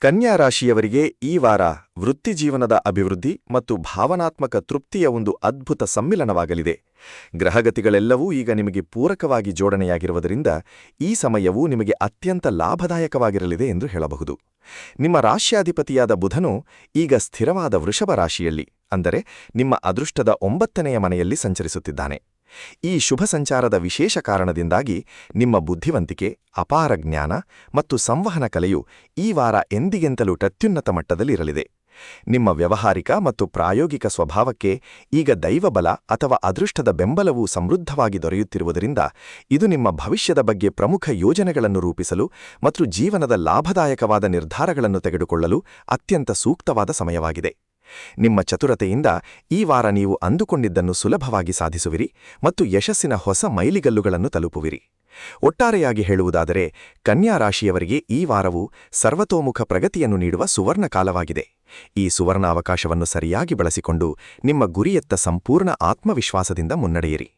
ಕನ್ಯಾ ರಾಶಿಯವರಿಗೆ ಈ ವಾರ ವೃತ್ತಿಜೀವನದ ಅಭಿವೃದ್ಧಿ ಮತ್ತು ಭಾವನಾತ್ಮಕ ತೃಪ್ತಿಯ ಒಂದು ಅದ್ಭುತ ಸಮ್ಮಿಲನವಾಗಲಿದೆ. ಗ್ರಹಗತಿಗಳೆಲ್ಲವೂ ಈಗ ನಿಮಗೆ ಪೂರಕವಾಗಿ ಜೋಡಣೆಯಾಗಿರುವುದರಿಂದ ಈ ಸಮಯವು ನಿಮಗೆ ಅತ್ಯಂತ ಲಾಭದಾಯಕವಾಗಿರಲಿದೆ ಎಂದು ಹೇಳಬಹುದು. ನಿಮ್ಮ ರಾಶ್ಯಾಧಿಪತಿಯಾದ ಬುಧನು ಈಗ ಸ್ಥಿರವಾದ ವೃಷಭ ರಾಶಿಯಲ್ಲಿ, ಅಂದರೆ ನಿಮ್ಮ ಅದೃಷ್ಟದ 9ನೇ ಮನೆಯಲ್ಲಿ ಸಂಚರಿಸುತ್ತಿದ್ದಾನೆ. ಈ ಶುಭ ಸಂಚಾರದ ವಿಶೇಷ ಕಾರಣದಿಂದಾಗಿ ನಿಮ್ಮ ಬುದ್ಧಿವಂತಿಕೆ, ಅಪಾರ ಜ್ಞಾನ ಮತ್ತು ಸಂವಹನ ಕಲೆಯು ಈ ವಾರ ಎಂದಿಗಿಂತಲೂ ಅತ್ಯುನ್ನತ ಮಟ್ಟದಲ್ಲಿರಲಿದೆ. ನಿಮ್ಮ ವ್ಯಾವಹಾರಿಕ ಮತ್ತು ಪ್ರಾಯೋಗಿಕ ಸ್ವಭಾವಕ್ಕೆ ಈಗ ದೈವಬಲ ಅಥವಾ ಅದೃಷ್ಟದ ಬೆಂಬಲವೂ ಸಮೃದ್ಧವಾಗಿ ದೊರೆಯುತ್ತಿರುವುದರಿಂದ ಇದು ನಿಮ್ಮ ಭವಿಷ್ಯದ ಬಗ್ಗೆ ಪ್ರಮುಖ ಯೋಜನೆಗಳನ್ನು ರೂಪಿಸಲು ಮತ್ತು ಜೀವನದ ಲಾಭದಾಯಕವಾದ ನಿರ್ಧಾರಗಳನ್ನು ತೆಗೆದುಕೊಳ್ಳಲು ಅತ್ಯಂತ ಸೂಕ್ತವಾದ ಸಮಯವಾಗಿದೆ. ನಿಮ್ಮ ಚತುರತೆಯಿಂದ ಈ ವಾರ ನೀವು ಅಂದುಕೊಂಡಿದ್ದನ್ನು ಸುಲಭವಾಗಿ ಸಾಧಿಸುವಿರಿ ಮತ್ತು ಯಶಸ್ಸಿನ ಹೊಸ ಮೈಲಿಗಲ್ಲುಗಳನ್ನು ತಲುಪುವಿರಿ. ಒಟ್ಟಾರೆಯಾಗಿ ಹೇಳುವುದಾದರೆ, ಕನ್ಯಾ ರಾಶಿಯವರಿಗೆ ಈ ವಾರವು ಸರ್ವತೋಮುಖ ಪ್ರಗತಿಯನ್ನು ನೀಡುವ ಸುವರ್ಣ ಕಾಲವಾಗಿದೆ. ಈ ಸುವರ್ಣ ಅವಕಾಶವನ್ನು ಸರಿಯಾಗಿ ಬಳಸಿಕೊಂಡು ನಿಮ್ಮ ಗುರಿಯತ್ತ ಸಂಪೂರ್ಣ ಆತ್ಮವಿಶ್ವಾಸದಿಂದ ಮುನ್ನಡೆಯಿರಿ.